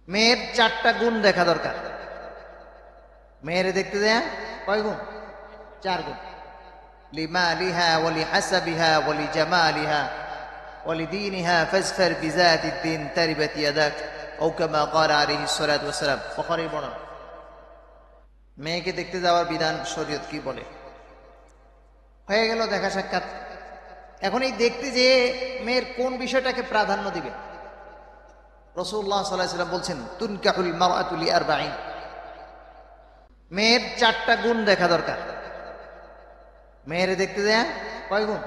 মেয়ের 4টা গুণ দেখা দরকার। মেয়েরে দেখতে দেয়া কয় গুণ? 4 গুণ। লিমালিহা ওয়ালি হাসাবিহা ওয়ালি জামালিহা ওয়ালি দীনিহা ফাজফার বিযাতিদ দ্বীন তারিবাত ইয়াদাক আও কামা ক্বালা আলাইহিস সালাতু ওয়াস সালাম। বুখারীর বর্ণনা। মেয়েকে দেখতে যাওয়ার বিধান শরীয়ত কি বলে? হয়ে গেল দেখা সাক্ষাৎ। এখন এই দেখতে যে মেয়ের কোন বিষয়টাকে প্রাধান্য দিবে? রাসূলুল্লাহ সাল্লাল্লাহু আলাইহি ওয়াসাল্লাম বলছেন, তুনকাহুল মারআতু লিআরবাঈন। মেয়ের 4টা গুণ দেখা দরকার। মেয়েরে দেখতে দেয়া কয় গুণ?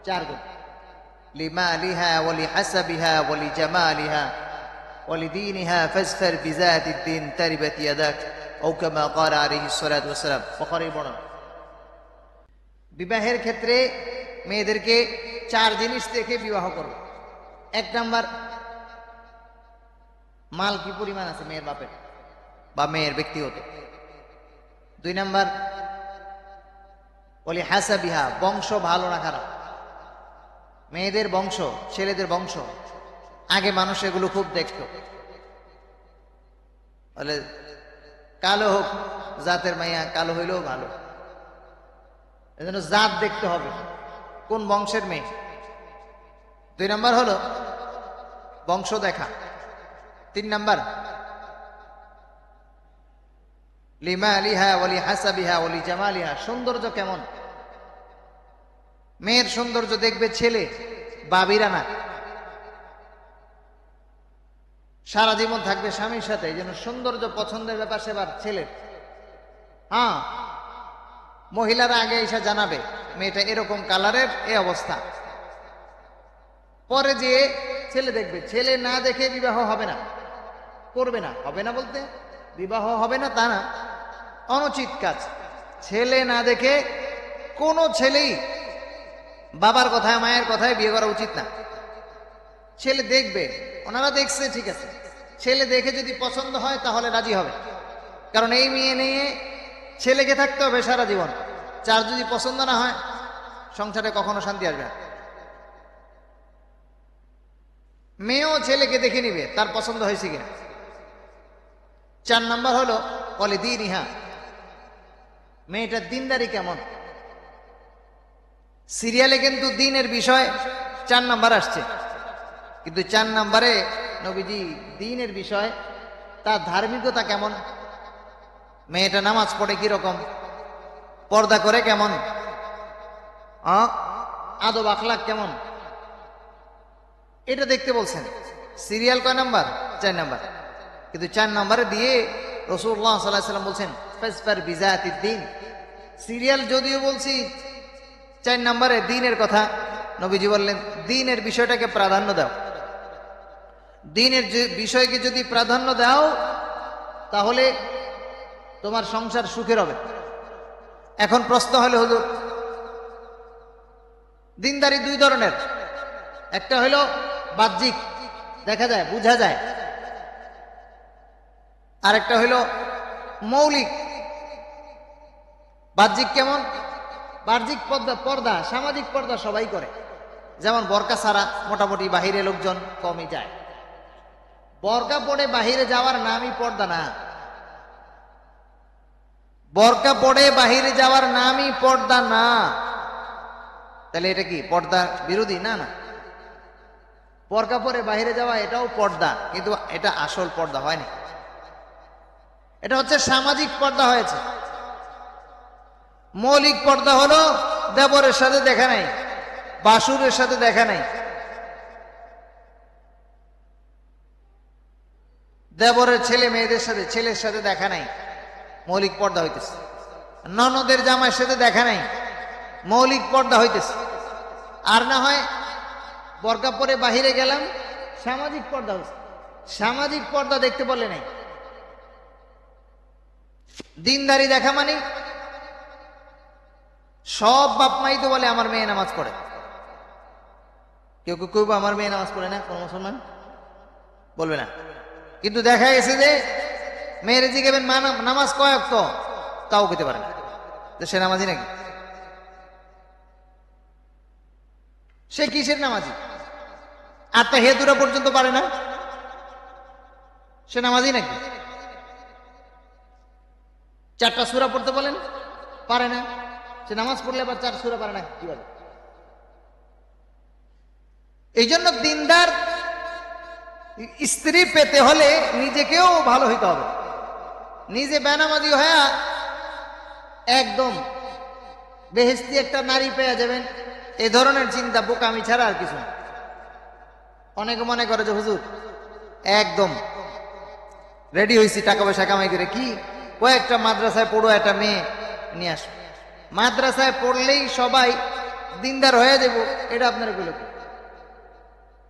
4 গুণ। লিমালিহা ওয়ালি হাসাবিহা ওয়ালি জামালিহা ওয়ালি দীনিহা ফাজফার বিযাতিদ দ্বীন তারিবাত ইয়াদাক আও কামা ক্বালা আলাইহিস সালাতু ওয়াস সালাম। বুখারীর বর্ণনা। বিবাহের ক্ষেত্রে মেয়েদেরকে 4 জিনিস দেখে বিবাহ করবে। 1 নাম্বার, মাল কি পরিমাণ আছে মেয়ের বাপের বা মেয়ের ব্যক্তিগত। 2 নাম্বার, ওলি হাসাবিহা, বংশ ভালো না খারাপ। মেয়েদের বংশ, ছেলেদের বংশ, আগে মানুষ এগুলো খুব দেখত। বলে কালো হোক জাতের মাইয়া, কালো হইলেও ভালো। এজন্য জাত দেখতে হবে, কোন বংশের মেয়ে। 2 নাম্বার হলো বংশ দেখা। 3 নাম্বার, লিমালিহা ওয়ালি হাসাবিহা ওয়ালি জামালিহা, সৌন্দর্য কেমন। মেয়ের সৌন্দর্য দেখবে ছেলে, বাবিরা না। সারা জীবন থাকবে স্বামীর সাথে, এই জন্য সৌন্দর্য পছন্দের ব্যাপার সেবার ছেলের। হ্যাঁ, মহিলারা আগে এসে জানাবে মেয়েটা এরকম কালারের, এই অবস্থা। পরে যে ছেলে দেখবে, ছেলে না দেখে বিবাহ হবে না, করবে না। হবে না বলতে বিবাহ হবে না তা না, অনুচিত কাজ। ছেলে না দেখে কোনো ছেলেই বাবার কথায় মায়ের কথায় বিয়ে করা উচিত না। ছেলে দেখবে, ওনারা দেখছে ঠিক আছে, ছেলে দেখে যদি পছন্দ হয় তাহলে রাজি হবে। কারণ এই মেয়ে নিয়ে ছেলেকে থাকতে হবে সারা জীবন। যার যদি পছন্দ না হয়, সংসারে কখনো শান্তি আসবে না। মেয়েও ছেলেকে দেখে নিবে তার পছন্দ হয়েছে কিনা। 4 নাম্বার হলো বলে দীনিহা, মেয়েটার দিনদারি কেমন। সিরিয়ালে কিন্তু দিনের বিষয় 4 নাম্বার আসছে, কিন্তু 4 নাম্বারে নবীজি দিনের বিষয়, তার ধার্মিকতা কেমন। মেয়েটা নামাজ পড়ে কিরকম, পর্দা করে কেমন, আদব আখলাক কেমন, এটা দেখতে বলছেন। সিরিয়াল কয় নাম্বার? 4 নাম্বার। কিন্তু 4 নাম্বারে দিয়ে রাসূলুল্লাহ সাল্লাল্লাহু আলাইহি ওয়াসাল্লাম বলছেন ফাজফার বিযাতিদ দ্বীন। সিরিয়াল যদিও বলছি 4 নাম্বারে দ্বীনের কথা, নবীজি বললেন দ্বীনের বিষয়টাকে প্রাধান্য দাও। দ্বীনের বিষয়কে যদি প্রাধান্য দাও তাহলে তোমার সংসার সুখের হবে। এখন প্রশ্ন হলো হুজুর, দ্বীনদারি 2 ধরনের। একটা হলো বাহ্যিক, দেখা যায় বোঝা যায়। আর একটা হলো মৌলিক। বাহ্যিক কেমন? বাহ্যিক পর্দা, সামাজিক পর্দা সবাই করে। যেমন বোরকা ছাড়া মোটামুটি বাহিরে লোকজন কমই যায়। বোরকা পরে বাহিরে যাওয়ার নামই পর্দা না। বোরকা পরে বাহিরে যাওয়ার নামই পর্দা না। তাহলে এটা কি পর্দা বিরোধী? না না, বোরকা পরে বাহিরে যাওয়া এটাও পর্দা, কিন্তু এটা আসল পর্দা হয়নি। এটা হচ্ছে সামাজিক পর্দা হয়েছে। মৌলিক পর্দা হলো দেবরের সাথে দেখা নাই, বাসুরের সাথে দেখা নাই, দেবরের ছেলে মেয়েদের সাথে, ছেলের সাথে দেখা নাই, মৌলিক পর্দা হইতেছে। ননদের জামাইয়ের সাথে দেখা নাই, মৌলিক পর্দা হইতেছে। আর না হয় বোরকা পরে বাহিরে গেলাম, সামাজিক পর্দা হচ্ছে। সামাজিক পর্দা দেখতে বলে নাই। দিনদারি দেখা মানে সব বাপ মাই তো বলে আমার মেয়ে নামাজ পড়ে। কেউ কেউ কেউ আমার মেয়ে নামাজ পড়ে না, কোন মুসলমান বলবে না। কিন্তু দেখা গেছে যে মেয়ের জিজ্ঞাবেন মা নামাজ কয় ওয়াক্ত, তাও খেতে পারে না, তো সে নামাজি নাকি? সে কিসের নামাজি? আত্মা হেতুরা পর্যন্ত পারে না। সে নামাজি নাকি? 4টা সূরা পড়তে বলেন, পারে না। সে নামাজ পড়লে আবার 4 সূরা পারে না কিভাবে? এই জন্য দিনদার স্ত্রী পেতে হলে নিজেকেও ভালো হইতে হবে। নিজে বেনামাজি হয়ে একদম বেহেশতি একটা নারী পেয়ে যাবেন, এ ধরনের চিন্তা বোকামি ছাড়া আর কিছু না। অনেকে মনে করে যে হুজুর একদম রেডি হয়েছি টাকা পয়সা কামাই করে, কি কয়েকটা মাদ্রাসায় পড়ো, একটা মেয়ে নিয়ে আসো। মাদ্রাসায় পড়লেই সবাই দিনদার হয়ে যাব, এটা আপনারা কইল কি?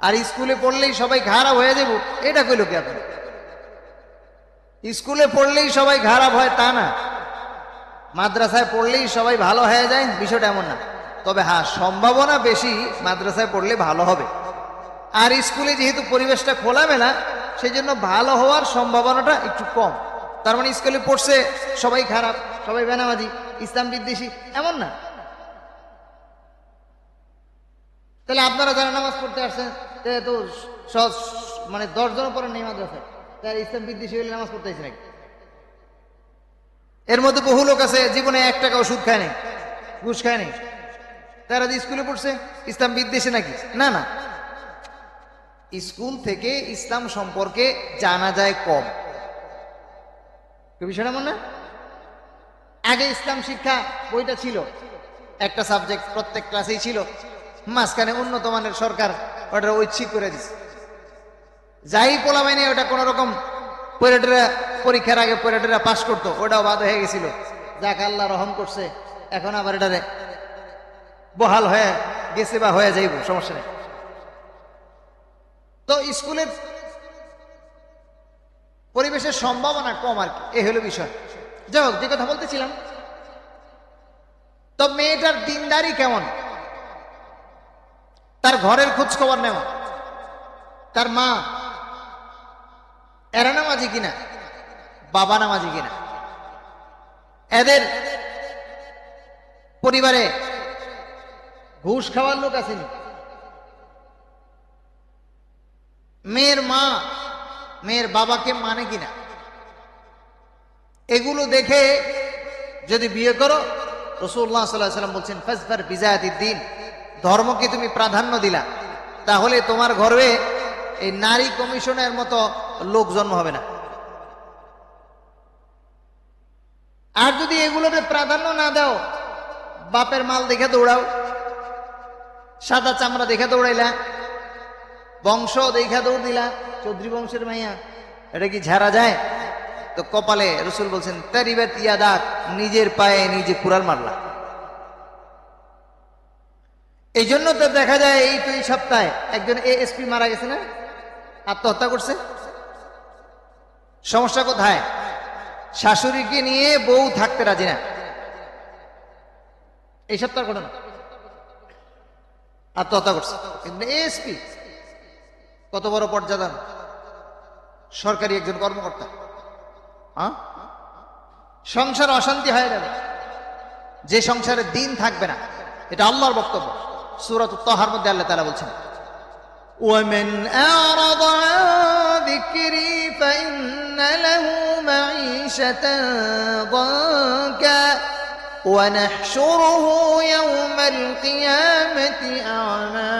আর স্কুলে পড়লেই সবাই খারাপ হয়ে যাব, এটা কইল কি আপনার? স্কুলে পড়লেই সবাই খারাপ হয় তা না, মাদ্রাসায় পড়লেই সবাই ভালো হয়ে যায়, বিষয়টা এমন না। তবে হ্যাঁ, সম্ভাবনা বেশি মাদ্রাসায় পড়লে ভালো হবে। আর স্কুলে যেহেতু পরিবেশটা খোলামেলা, সেই জন্য ভালো হওয়ার সম্ভাবনাটা একটু কম। তার মানে স্কুলে পড়ছে সবাই খারাপ, সবাই বেনামাজি, ইসলাম বিদ্বেষী, এমন না। তাহলে আপনারা যারা নামাজ পড়তে আসছেন তো মানে 10 জন পরে নেই মাদ্রাসায়, তারা ইসলাম বিদ্বেষী হলে নামাজ পড়তে আসছে নাকি? এর মধ্যে বহু লোক আছে জীবনে 1 টাকাও সুদ খায় নাই, ঘুষ খায় নাই, তারা যে স্কুলে পড়ছে ইসলাম বিদ্বেষী নাকি? না না, স্কুল থেকে ইসলাম সম্পর্কে জানা যায় কম। বিষয়টা মনে না? আগে ইসলাম শিক্ষা বইটা ছিল, একটা সাবজেক্ট প্রত্যেক ক্লাসেই ছিল। মাঝখানে উন্নত মানের সরকার ওটা ঐচ্ছিক করে দিচ্ছে। যাই পোলাবাইনে ওটা কোন রকম পরীক্ষার আগে পরীক্ষাটা পাস করতো, ওটাও বাদ হয়ে গেছিল। যাক আল্লাহ রহম করছে, এখন আবার এটারে বহাল হয়ে গেছে বা হয়ে যাইব, সমস্যা নেই। তো স্কুলের পরিবেশের সম্ভাবনা কম আর কি, এ হলো বিষয়। যাই হোক, যে কথা বলতেছিলাম, তো মেয়েটার দিনদারি কেমন, তার ঘরের খোঁজ খবর নেওয়া, তার মা এরা নামাজি কিনা, বাবা নামাজি কিনা, এদের পরিবারে ঘুষ খাওয়ার লোক আসেনি, মেয়ের মা মেয়ের বাবাকে মানে কিনা, এগুলো দেখে যদি বিয়ে করো, রাসূলুল্লাহ সাল্লাল্লাহু আলাইহি ওয়াসাল্লাম বলছেন ফাজফার বিজাতিদ দ্বীন, ধর্মকে তুমি প্রাধান্য দিলা, তাহলে তোমার ঘরে এই নারী কমিশনের মতো লোক জন্ম হবে না। আর যদি এগুলোকে প্রাধান্য না দাও, বাপের মাল দেখে দৌড়াও, সাদা চামড়া দেখে দৌড়াইলা, বংশ দেখা দৌড় দিলা, চৌধুরী বংশের মাইয়া, এটা কি ঝাড়া যায়? তো কপালে রাসূল বলছেন তারিবাত ইয়াদাক, নিজের পায়ে নিজে কুড়াল মারলা। এই জন্য তো দেখা যায় এই তো এই সপ্তাহে একজন এএসপি মারা গেছে না, আত্মহত্যা করছে। সমস্যা কোথায়? শাশুড়িকে নিয়ে বউ থাকতে রাজি না, এই সপ্তাহের ঘটনা, আত্মহত্যা করছে। কিন্তু এএসপি কত বড় পর্যাদান, সরকারি একজন কর্মকর্তা, সংসার অশান্তি হয়ে যাবে, যে সংসারে দিন থাকবে না। এটা আল্লাহর বক্তব্য, সূরাত তাহার মধ্যে আল্লাহ তাআলা বলছেন ওয়ামান আ'রাদা আন যিকরি ফাইন্না লাহু মাঈশাতান দানকা ওয়া নাহশুরুহু ইয়াওমাল কিয়ামাতি আ'মা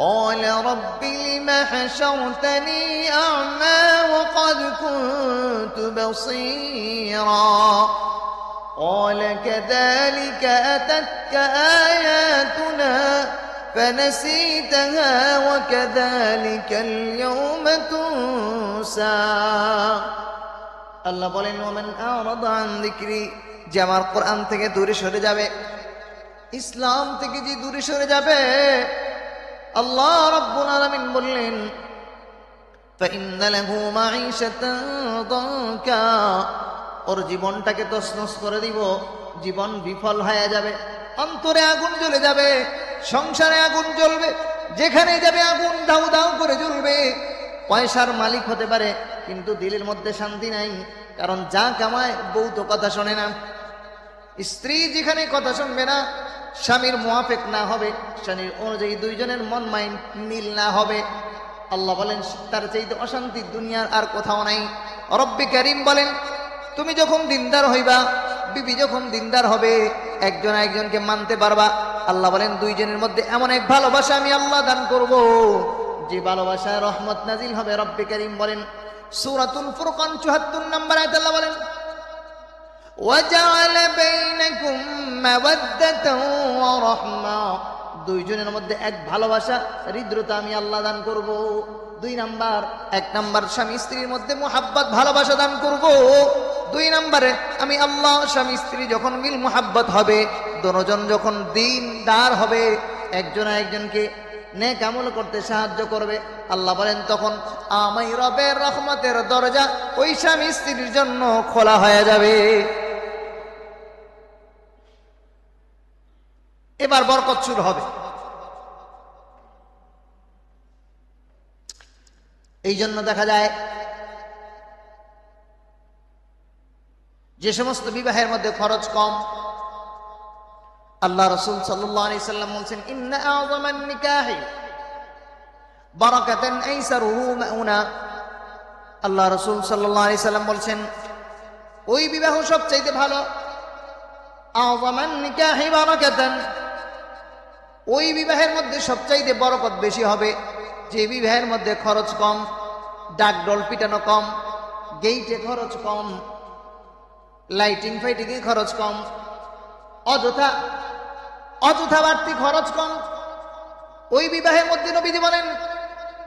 قال رب لم حشرتني أعمى وقد كنت بصيرا قال كذلك أتتك آياتنا فنسيتها وكذلك اليوم تنسى আল্লাহ বলেন ওমান আ'রাদা আন যিকরি, যে আমার কোরআন থেকে দূরে সরে যাবে, ইসলাম থেকে যে দূরে সরে যাবে, আল্লাহ রাব্বুল আলামিন বললেন ফাইন্না লাহু মাঈশাতান দানকা, ওর জীবনটাকে তছনছ করে দিব, জীবন বিফল হয়ে যাবে, অন্তরে আগুন জ্বলে যাবে, সংসারে আগুন জ্বলবে, যেখানে যাবে আগুন দাউ দাউ করে জ্বলবে। পয়সার মালিক হতে পারে কিন্তু দিলের মধ্যে শান্তি নাই, কারণ যা কামায় বউ তো কথা শোনে না। স্ত্রী যেখানে কথা শুনবে না, স্বামীর মুয়াফিক না হবে, স্বামীর অনুযায়ী দুইজনের মন মাইন্ড মিল না হবে, আল্লাহ বলেন তার চাইতে অশান্তির দুনিয়ার আর কোথাও নাই। রব্বে কারীম বলেন তুমি যখন দিনদার হইবা, বিবি যখন দিনদার হবে, একজন একজনকে মানতে পারবা, আল্লাহ বলেন দুইজনের মধ্যে এমন এক ভালোবাসা আমি আল্লাহ দান করব, যে ভালোবাসায় রহমত নাজিল হবে। রব্বে কারীম বলেন সূরাতুল ফুরকান ৭৪ নম্বর আয়াতে আল্লাহ বলেন وَجَعَلَ بَيْنَكُمْ مَوَدَّةً وَرَحْمَةً, দুইজনের মধ্যে এক ভালোবাসা হৃদ্রতা আমি আল্লাহ দান করব। দুই নাম্বার, এক নাম্বার স্বামী স্ত্রীর মধ্যে মুহাব্বত ভালোবাসা দান করব। দুই নাম্বারে আমি আল্লাহ স্বামী স্ত্রী যখন মিল মুহাব্বত হবে, দুজন যখন দিনদার হবে, একজন একজনকে নেক আমল করতে সাহায্য করবে, আল্লাহ বলেন তখন আমি রবের রহমতের দরজা ওই স্বামী স্ত্রীর জন্য খোলা হয়ে যাবে। এবার বরকত শুরু হবে। এই জন্য দেখা যায় যে সমস্ত বিবাহের মধ্যে খরচ কম, আল্লাহ রাসূল সাল্লাল্লাহু আলাইহি সাল্লাম বলেন ইন্না আযমান নিকাহি বারাকাতান আইসারুহু মাউনা। আল্লাহ রাসূল সাল্লাল্লাহু আলাইহি সাল্লাম বলেন ওই বিবাহ সবচেয়ে ভালো, আযমান নিকাহি বারাকাতান, ওই বিবাহের মধ্যে সবচাইতে বরকত বেশি হবে যে বিবাহের মধ্যে খরচ কম, ডাকডোল পিটানো কম, গেইটে খরচ কম, লাইটিং ফাইটিংয়ে খরচ কম, অযথা বাড়তি খরচ কম। ওই বিবাহের মধ্যে নবীজি বলেন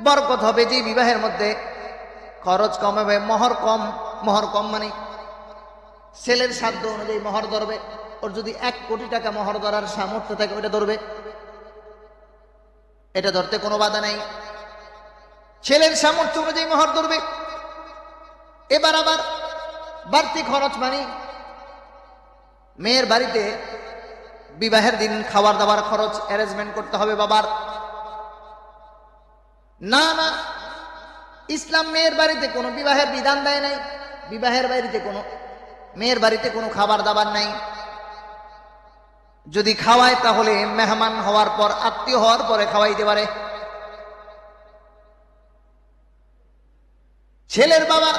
বরকত হবে যে বিবাহের মধ্যে খরচ কম হবে, মোহর কম। মোহর কম মানে ছেলের সাধ্য অনুযায়ী মোহর ধরবে। ওর যদি ১ কোটি টাকা মোহর ধরার সামর্থ্য থাকে ওটা ধরবে, এটা ধরতে কোনো বাধা নাই, ছেলের সামর্থ্য অনুযায়ী মোহর ধরবে। এবার আবার বাড়তি খরচ মানে মেয়ের বাড়িতে বিবাহের দিন খাবার দাবার খরচ অ্যারেঞ্জমেন্ট করতে হবে বাবার। না, ইসলাম মেয়ের বাড়িতে কোনো বিবাহের বিধান দেয় নাই। বিবাহের বাড়িতে কোনো মেয়ের বাড়িতে কোনো খাবার দাবার নাই। যদি খাওয়ায় তাহলে মেহমান হওয়ার পর, আত্মীয় হওয়ার পরে খাওয়াইতে পারে। ছেলের বাবা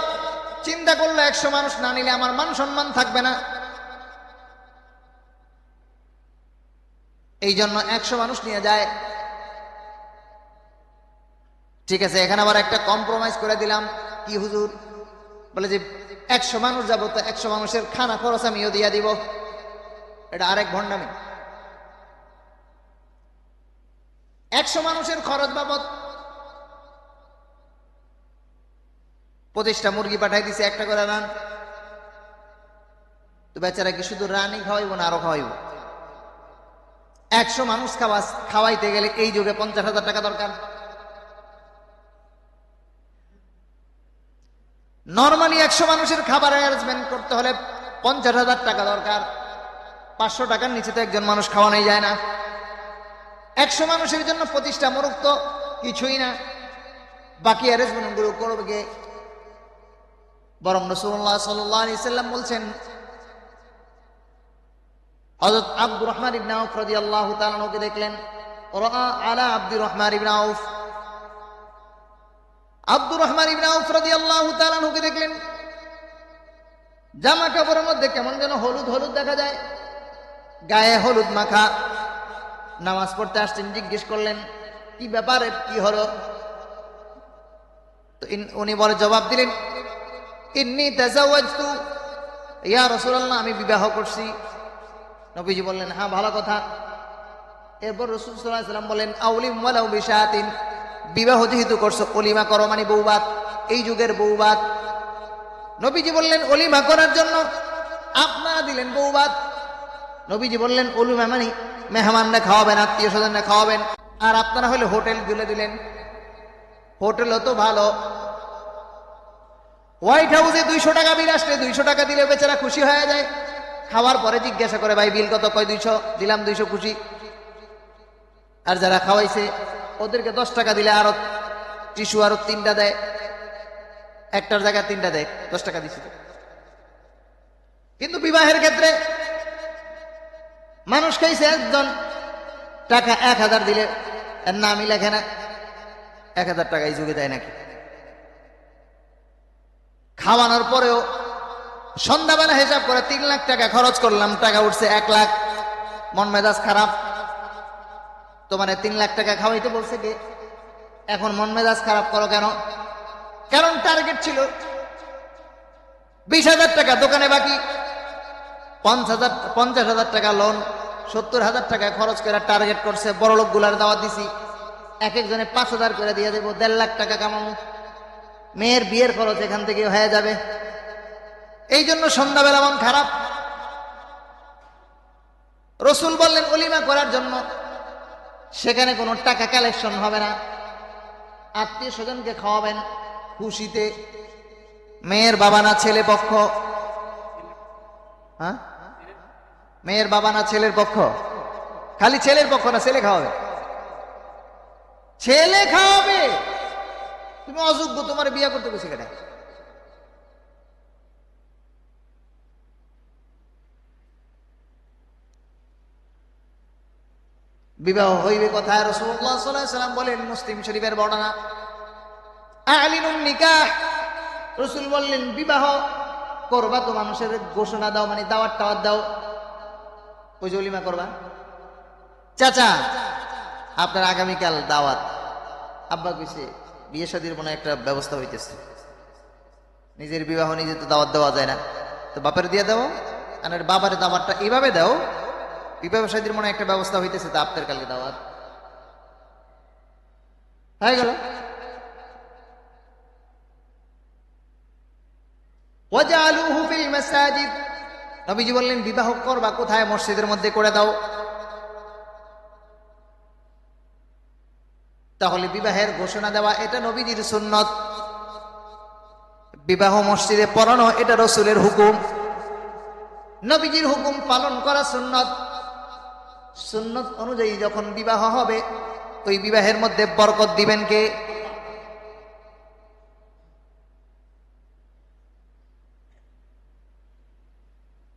চিন্তা করলো ১০০ মানুষ না নিলে আমার মান সম্মান থাকবে না, এই জন্য ১০০ মানুষ নিয়ে যায়। ঠিক আছে, এখানে আবার একটা কম্প্রোমাইজ করে দিলাম, কি হুজুর? বলে যে ১০০ মানুষ যাবো তো ১০০ মানুষের খানা খরচ আমিও দিয়া দিব। এটা আরেক ভণ্ডামি। ১০০ মানুষের খরচ বাবদ ২৫টা মুরগি পাঠাই দিছে, একটা করে রান। তো বেচারা কি শুধু রানই খাওয়াইব না আরো খাওয়াইব? ১০০ মানুষ খাওয়াইতে গেলে এই যুগে ৫০,০০০ টাকা দরকার। নর্মালি ১০০ মানুষের খাবার অ্যারেঞ্জমেন্ট করতে হলে ৫০,০০০ টাকা দরকার। ৫০০ টাকার নিচে তো একজন মানুষ খাওয়ানোই যায় না। ১০০ মানুষের জন্য ২৫টা মোরগ তো কিছুই না, বাকি অ্যারেঞ্জমেন্ট গুলো করবে কে? বরং রাসূলুল্লাহ সাল্লাল্লাহু আলাইহি সাল্লাম বলছেন, হযরত আব্দুর রহমান ইবনে আউফ রাদিয়াল্লাহু তাআলা আনহুকে দেখলেন, রাআ আলা আব্দুর রহমান ইবনে আউফ, আব্দুর রহমান ইবনে আউফ রাদিয়াল্লাহু তাআলা আনহুকে দেখলেন জামা কাপড়ের মধ্যে কেমন যেন হলুদ হলুদ দেখা যায়, গায়ে হলুদ মাখা। নামাজ পড়তে আসছেন, জিজ্ঞেস করলেন কি ব্যাপারে, কি হলো? তো উনি বলে জবাব দিলেন, ইন্নী তাজাওয়াজতু ইয়া রাসূলুল্লাহ, আমি বিবাহ করছি। নবীজি বললেন হ্যাঁ ভালো কথা। এরপর রাসূল সাল্লাল্লাহু আলাইহি ওয়াসাল্লাম বলেন আউলিম ওয়ালাউ বিশাতিন, বিবাহ যেহেতু করছো অলিমা করো, মানে বউবাত, এই যুগের বউবাত। নবীজি বললেন অলিমা করার জন্য আপনারা দিলেন বউবাত। নবীজি বললেন অলিমা মানে মেহমানরা খাওয়াবেন, আত্মীয় স্বজনরা খাওয়াবেন, আর আপনারা হলে হোটেল গুলে দিলেন। হোটেলও তো ভালো, হোয়াইট হাউসে ২০০ টাকা বিল আসলে ২০০ টাকা দিলে বেচারা খুশি হয়ে যায়। খাওয়ার পরে জিজ্ঞাসা করে ভাই বিল কত? কয় ২০০। দিলাম ২০০, খুশি। আর যারা খাওয়াইছে ওদেরকে ১০ টাকা দিলে আরো টিস্যু আরো ৩টা দেয়, একটার জায়গায় ৩টা দেয়, ১০ টাকা দিচ্ছে। কিন্তু বিবাহের ক্ষেত্রে মানুষ খাইছে একজন, টাকা ১,০০০ দিলে এর নামই লেখে না। 1000 টাকা এই যুগে দেয় নাকি? খাওয়ানোর পরেও সন্ধ্যাবেলা হিসাব করে 3 লাখ টাকা খরচ করলাম, টাকা উঠছে 1 লাখ, মন মেজাজ খারাপ। তো মানে 3 লাখ টাকা খাওয়াইতে বলছে কে? এখন মন মেজাজ খারাপ করো কেন? কারণ টার্গেট ছিল 20,000 টাকা দোকানে বাকি, 50,000 টাকা লোন, 70,000 টাকা খরচ করে টার্গেট করছে। বড় লোক গুলার দাওয়াত দিছি, এক একজনে 5,000 করে দিয়ে দেবো, 1.5 লাখ টাকা কামাবো, মেয়ের বিয়ের খরচ এখান থেকে হয়ে যাবে। এই জন্য সন্ধ্যাবেলা মন খারাপ। রসুল বললেন ওলিমা করার জন্য, সেখানে কোনো টাকা কালেকশন হবে না, আত্মীয় স্বজনকে খাওয়াবেন খুশিতে। মেয়ের বাবা না ছেলে পক্ষ? হ্যাঁ, মেয়ের বাবা না ছেলের পক্ষ? খালি ছেলের পক্ষ না, ছেলে খাওয়াবে, ছেলে খাওয়াবে। তুমি অযোগ্য, তোমার বিয়ে করতে গেছি কেন? বিবাহ হইবে কোথায়? রাসূলুল্লাহ সাল্লাল্লাহু আলাইহি ওয়াসাল্লাম বলেন, মুসলিম শরীফের বর্ণনা, আ'লিনুন নিকাহ, রাসূল বললেন বিবাহ করবা তো মানুষের ঘোষণা দাও, মানে দাওয়াত টাওয়াত দাও, ওই জলিমা করবা। চাচা আপনার আগামীকাল দাওয়াত, আব্বা কইছে বিয়ে শাদীর মনে একটা ব্যবস্থা হইতেছে, নিজের বিবাহ নিজে তো দাওয়াত দেওয়া যায় না, তো বাপের দিয়ে দাও, আর বাবার দাওয়াতটা এইভাবে দাও, বিবাহ শাদীর মনে একটা ব্যবস্থা হইতেছে, তা আপনার কালকে দাওয়াত হয়ে গেল। ওয়াজআলুহু ফিল মাসাজিদ, নবীজি বললেন বিবাহ করবা কোথায়? মসজিদের মধ্যে করে দাও। তাহলে বিবাহের ঘোষণা দেওয়া এটা নবীজির সুন্নত, বিবাহ মসজিদে পড়ানো এটা রাসূলের হুকুম, নবীজির হুকুম পালন করা সুন্নত। সুন্নত অনুযায়ী যখন বিবাহ হবে, ওই বিবাহের মধ্যে বরকত দিবেন কে?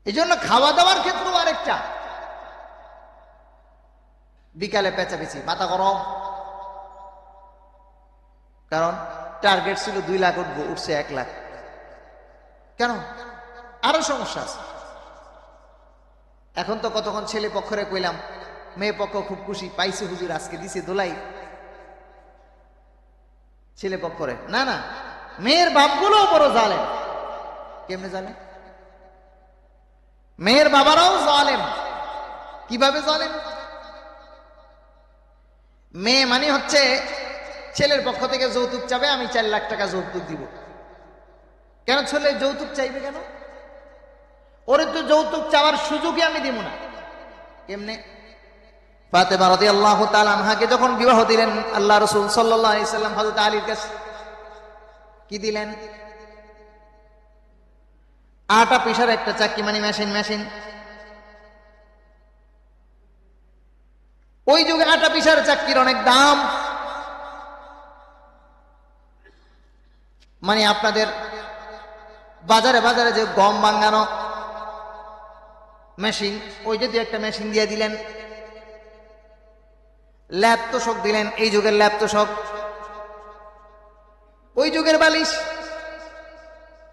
এই জন্য খাওয়া দাওয়ার ক্ষেত্রেও আরেকটা, বিকালে পেঁচাপেচি, মাথা গরম, কারণ টার্গেট ছিল 2 লাখ উঠবো, উঠছে 1 লাখ। কেন? আরো সমস্যা আছে। এখন তো কতক্ষণ ছেলে পক্ষরে কইলাম, মেয়ে পক্ষ খুব খুশি, পাইছে হুজুর আজকে দিছে দোলাই। ছেলে পক্ষরে না না, মেয়ের বাপগুলো বড় জালেম। কেমনে জালেম? মেয়ের বাবারাও জালেম। কিভাবে জালেম? মেয়ে মানে হচ্ছে ছেলের পক্ষ থেকে যৌতুক চাবে, আমি 4 লাখ টাকা যৌতুক দিব। কেন ছেলে যৌতুক চাইবে কেন? ওরে তো যৌতুক চাওয়ার সুযোগই আমি দিব না। কেমনে? ফাতেমা রাদিয়াল্লাহু তাআলা আনহাকে যখন বিবাহ দিলেন আল্লাহ রাসূল সাল্লাল্লাহু আলাইহি সাল্লাম, হযরত আলীর কাছে কি দিলেন? আটা পিষার একটা চাক্কি, মানে মেশিন। ওই যুগে আটা পিষার চাক্কির অনেক দাম। মানে আপনাদের বাজারে বাজারে যে গম ভাঙানো মেশিন, ওই যদি একটা মেশিন দিয়ে দিলেন, ল্যাপ তোষক দিলেন, এই যুগের ল্যাপ তোষক, ওই যুগের বালিশ,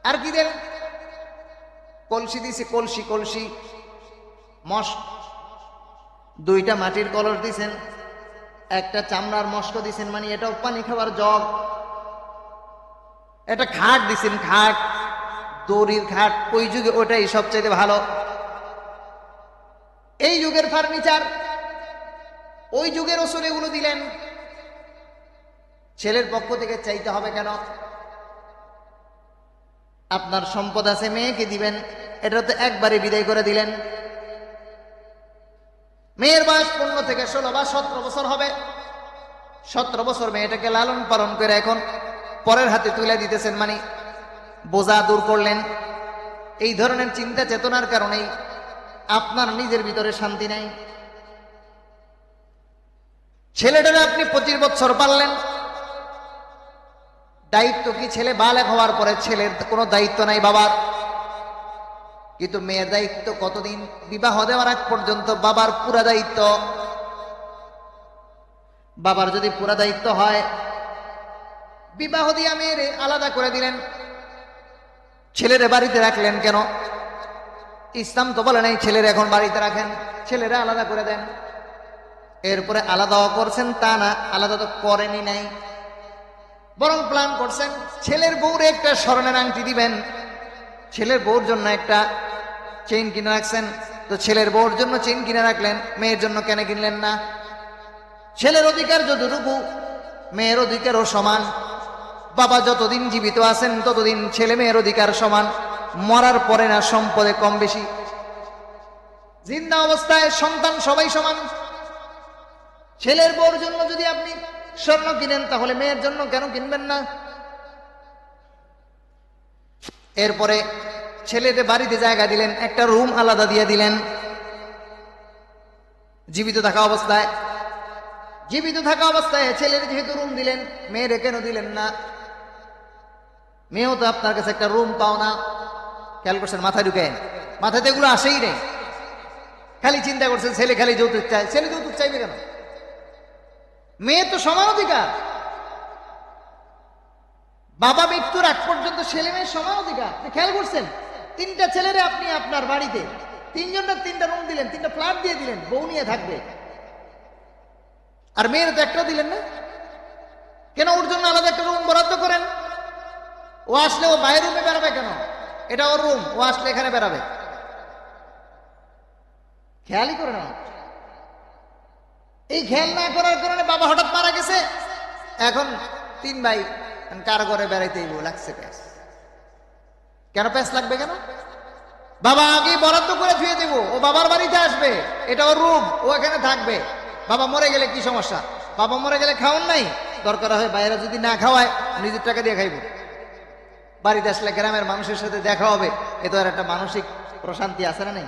আর কি দেন? কলসি দিছে, কলসি মস্ক, 2টা মাটির কলস দিছেন, একটা চামড়ার মস্ক দিছেন, মানে এটাও পানি খাবার জগ, একটা খাট দিছেন, খাট, দড়ির খাট, ওই যুগে ওটাই সবচেয়ে ভালো। এই যুগের ফার্নিচার, ওই যুগের রাসূল এগুলো দিলেন। ছেলের পক্ষ থেকে চাইতে হবে কেন? আপনার সম্পদ আছে, মেয়েকে দিবেন, এটা তো একবারে বিদায় করে দিলেন। মেয়ের বয়স 15 থেকে 16 বা 17 বছর হবে। 17 বছর মেয়েটাকে লালন পালন করে এখন পরের হাতে তুলে দিতেছেন, মানে বোঝা দূর করলেন। এই ধরনের চিন্তা চেতনার কারণেই আপনার নিজের ভিতরে শান্তি নাই। ছেলেটারে আপনি 25 বছর পাললেন, দায়িত্ব কি? ছেলে বালেগ হওয়ার পরে ছেলের কোনো দায়িত্ব নাই বাবার, কিন্তু মেয়ের দায়িত্ব কতদিন? বিবাহ দেওয়ার আগ পর্যন্ত বাবার পুরা দায়িত্ব। বাবার যদি পুরা দায়িত্ব হয়, বিবাহ দিয়া মেয়েরে আলাদা করে দিলেন। ছেলেরে বাড়িতে রাখলেন কেন? ইসলাম তো বলে নাই ছেলেরা এখন বাড়িতে রাখেন, ছেলেরা আলাদা করে দেন। এরপরে আলাদাও করছেন তা না, আলাদা তো করেনি নাই, বরং প্ল্যান করছেন ছেলের বউরে একটা স্বর্ণের আংটি দিবেন, ছেলের বউর জন্য একটা চেইন কিনে রাখছেন। তো ছেলের বউর জন্য চেইন কিনে রাখলেন, মেয়ের জন্য কেন কিনলেন না? ছেলের অধিকার যতটুকু মেয়ের অধিকারও সমান। বাবা যতদিন জীবিত আছেন ততদিন ছেলে মেয়ের অধিকার সমান, মরার পরে না সম্পদে কম বেশি। জিন্দা অবস্থায় সন্তান সবাই সমান। ছেলের বউর জন্য যদি আপনি স্বর্ণ কিনেন তাহলে মেয়ের জন্য কেন কিনবেন না? এরপরে ছেলেদের বাড়িতে জায়গা দিলেন, একটা রুম আলাদা দিয়ে দিলেন জীবিত থাকা অবস্থায়। জীবিত থাকা অবস্থায় ছেলের যেহেতু রুম দিলেন, মেয়ের কেন দিলেন না? মেয়েও তো আপনার কাছে একটা রুম পাও না। খেয়াল করছেন? মাথায় ঢুকেন, মাথাতে এগুলো আসেই নেই। খালি চিন্তা করছেন ছেলে খালি যৌতুক চায়। ছেলে যৌতুক চাইবে কেন? মেয়ে তো সমান অধিকার। বাবা মৃত্যুর আগ পর্যন্ত ছেলে মেয়ের সমান অধিকার। খেয়াল করছেন? তিনটা ছেলেরে আপনি আপনার বাড়িতে তিনজনের তিনটা রুম দিলেন, তিনটা ফ্ল্যাট দিয়ে দিলেন, বউ নিয়ে থাকবে। আর মেয়ের তো একটাও দিলেন না কেন? ওর জন্য আলাদা একটা রুম বরাদ্দ করেন। ও আসলে ও বাইরের রুমে বেড়াবে কেন? এটা ওর রুম, ও আসলে এখানে বেড়াবে। খেয়ালই করে না। এই খেয়াল না করার কারণে বাবা হঠাৎ মারা গেছে, এখন তিন ভাই কার ঘরে বেড়াইতে লাগছে প্যাস। কেন প্যাস লাগবে কেন? বাবা আগে বরাদ্দ করে ধুয়ে দেব, ও বাবার বাড়িতে আসবে, এটা ওর রুম, ও এখানে থাকবে। বাবা মরে গেলে কি সমস্যা? বাবা মরে গেলে খাওয়ান নাই, দরকার হয় বাইরে যদি না খাওয়ায় নিজের টাকা দিয়ে খাইব। বাড়িতে আসলে গ্রামের মানুষের সাথে দেখা হবে, এ তো আর একটা মানসিক প্রশান্তি আছে না? নেই।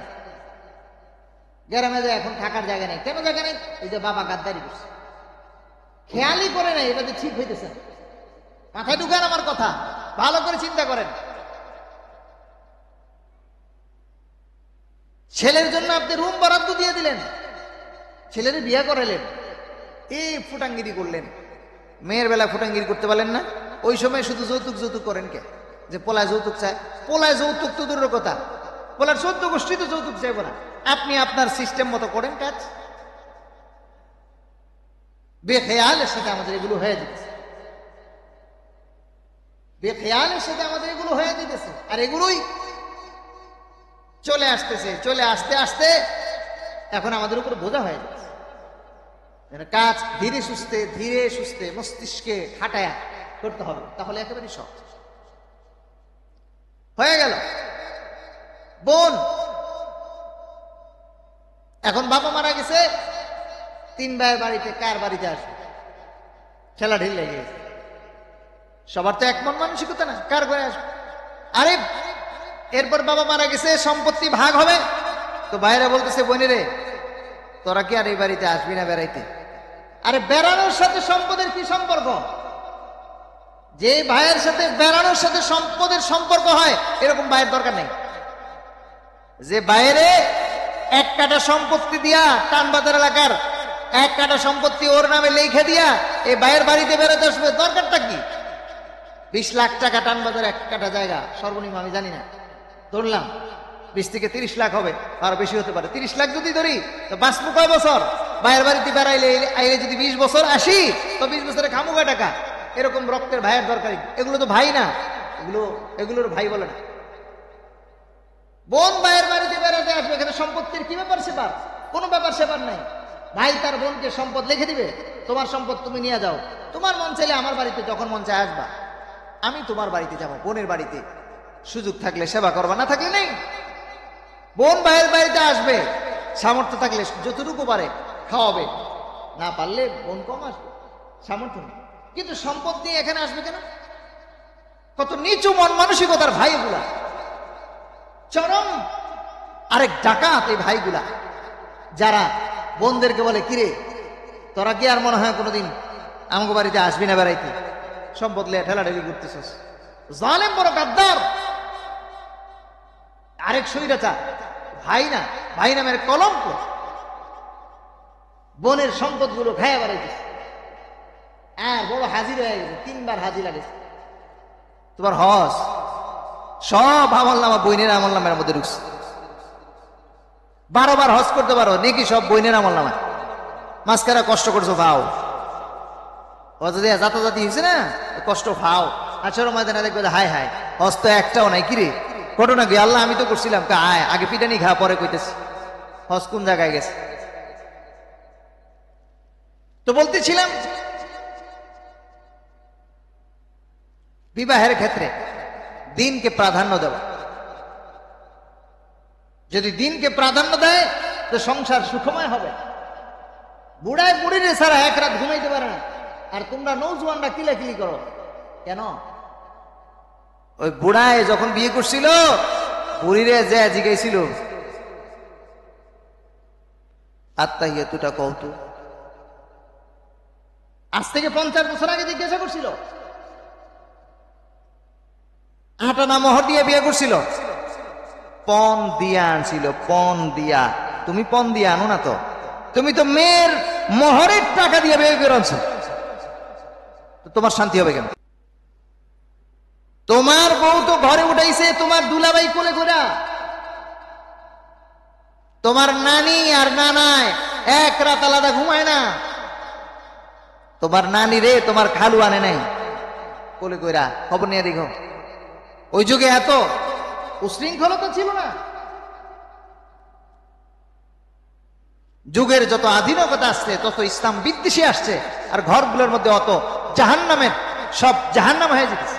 গ্রামে যে এখন থাকার জায়গা নেই, কেন জায়গা নেই? এই যে বাবা গাদ্দারি করছে, খেয়ালই করে নাই, এটা তো ঠিক হইতেছে না। মাথায় ঢুকান আমার কথা, ভালো করে চিন্তা করেন। ছেলের জন্য আপনি রুম বরাদ্দ দিয়ে দিলেন, ছেলের বিয়ে করালেন, এই ফুটাঙ্গিরি করলেন। মেয়ের বেলা ফুটাঙ্গিরি করতে পারলেন না? ওই সময় শুধু যৌতুক যৌতুক করেন কে? যে পোলায় যৌতুক চায়, পোলায় যৌতুক তো দূরের কথা, পোলার 14 গোষ্ঠী তো যৌতুক চাইব না। আপনি আপনার সিস্টেম মতো করেন কাজ। বেখেয়ালের সাথে আমাদের এগুলো হয়ে যেতেছে, বেখেয়ালের সাথে আমাদের এগুলো হয়ে যেতেছে। আর এগুলোই চলে আসতেছে, চলে আসতে আসতে এখন আমাদের উপর বোঝা হয়ে যাচ্ছে। কাজ ধীরে সুস্থে মস্তিষ্কে খাটায়া করতে হবে, তাহলে একেবারে সহজ হয়ে গেল। বোন, এখন বাবা মারা গেছে, তিন ভাইয়ের বাড়িতে কার বাড়িতে আসবে? ঠেলা ঢিল লেগে গেছে। সবার তো এক মন মানসিকতা না, কার ঘরে আসবে? আরে এরপর বাবা মারা গেছে, সম্পত্তি ভাগ হবে, তো ভাইরা বলতেছে বোনেরে তোরা কি আর এই বাড়িতে আসবি না বেড়াইতে? আরে বেড়ানোর সাথে সম্পদের কি সম্পর্ক? যে ভাইয়ের সাথে বেড়ানোর সাথে সম্পদের সম্পর্ক হয় এরকম ভাইয়ের দরকার নেই। যে বাইরে এক কাঠা সম্পত্তি দিয়া টানবাজার এলাকার এক কাঠা সম্পত্তি ওর নামে লিখে দিয়া এই ভাইয়ের বাড়িতে বেড়াতে আসবে, দরকারটা কি? 20 লাখ টাকা টানবাজার এক কাঠা জায়গা, সর্বনিম্ন আমি জানি না, ধরলাম 20 থেকে 30 লাখ হবে, আর বেশি হতে পারে। 30 লাখ যদি ধরি তো বাঁচবো কয় বছর? ভাইয়ের বাড়িতে বেড়াইলে আইলে যদি 20 বছর আসি তো 20 বছরে খামু কয় টাকা? এরকম রক্তের ভাইয়ের দরকার। এগুলো তো ভাই না, এগুলোর ভাই বলে না। বোন ভাইয়ের বাড়িতে বেড়াতে আসবে, এখানে সম্পত্তির কি ব্যাপার সেবার? কোনো ব্যাপার সেবার নাই। ভাই তার বোনকে সম্পদ লিখে দিবে, তোমার সম্পদ তুমি নিয়ে যাও, তোমার মন চাইলে আমার বাড়িতে যখন মন চায় আসবা, আমি তোমার বাড়িতে যাব। বোনের বাড়িতে সুযোগ থাকলে সেবা করবা, না থাকলে নেই। বোন ভাইয়ের বাড়িতে আসবে, সামর্থ্য থাকলে যতটুকু পারে খাওয়াবে, না পারলে বোন কম আসবে, সামর্থ্য নেই। কিন্তু সম্পদ নিয়ে এখানে আসবে কেন? কত নিচু মন মানসিকতার ভাই এগুলা, চরম আরেক ডাকাত এই ভাইগুলা, যারা বোনদেরকে বলে কিরে তোরা কি আর মনে হয় কোনোদিন আমাকে বাড়িতে আসবি না বেড়াইতে? সম্পদ লিয়ে ঠেলাঠেলি করতেছিস, জালেম বড় গাদ্দার, আরেক স্বৈরাচার। ভাই না, ভাই নামের কলঙ্ক, বোনের সম্পদ গুলো খাইয়া বেড়াইতেছে। আর বড় হাজির হয়ে গেছে, 3বার হাজি লাগেছে। তোমার হজ সব আমল নামা বইনের আমল নামের মধ্যে ঢুকছে। 12 বার হজ করতে পারো নাকি সব বইনের আমল নামা। মাঝখানে কষ্ট করছো ভাও, হজ দিয়ে জাতাজাতি হয়েছে না, কষ্ট ভাও। আঠারো ময়দানে দেখবে হায় হায় হজ তো একটাও নাই, কিরে ঘটনা কি? আল্লাহ আমি তো করছিলাম। আয় আগে পিটানি ঘা, পরে কইতেছি হজ কোন জায়গায় গেছে। তো বলতেছিলাম বিবাহের ক্ষেত্রে দিনকে প্রাধান্য দেওয়া। যদি দিনকে প্রাধান্য দেয় তো সংসার সুখময় হবে। বুড়ায় বুড়ির ছাড়া এক রাত ঘুমাইতে পারে না, আর তোমরা নৌজওয়ানরা কিলাকিলি করো কেন? ওই বুড়ায় যখন বিয়ে করছিল বুড়িরে যে জিগাইছিল আত্মাহিয়াতুটা কৌতু, আজ থেকে 50 বছর আগে জিজ্ঞাসা করছিল। আটা না মোহর দিয়ে বিয়ে করছিল, পণ দিয়া আনছিল, পণ দিয়া। তুমি পণ দিয়া আনো না তো, তুমি তো মেয়ের মোহরের টাকা দিয়ে বিয়ে করে আনছো, তোমার শান্তি হবে কেন? তোমার বউ তো ঘরে উঠাইছে তোমার দুলাভাই কোলে করে, তোমার নানি আর নানায় এক রাত আলাদা ঘুমায় না। তোমার নানি রে তোমার খালু আনে নাই কোলে কইরা, খবর নিয়ে দেখো। ওই যুগে এত উশৃঙ্খলতা ছিল না। যুগের যত আধুনিকতা আসছে তত ইসলাম বিদ্বেষী আসছে, আর ঘরগুলোর মধ্যে অত জাহান্নামের সব জাহান্নাম হয়ে যেতেছে।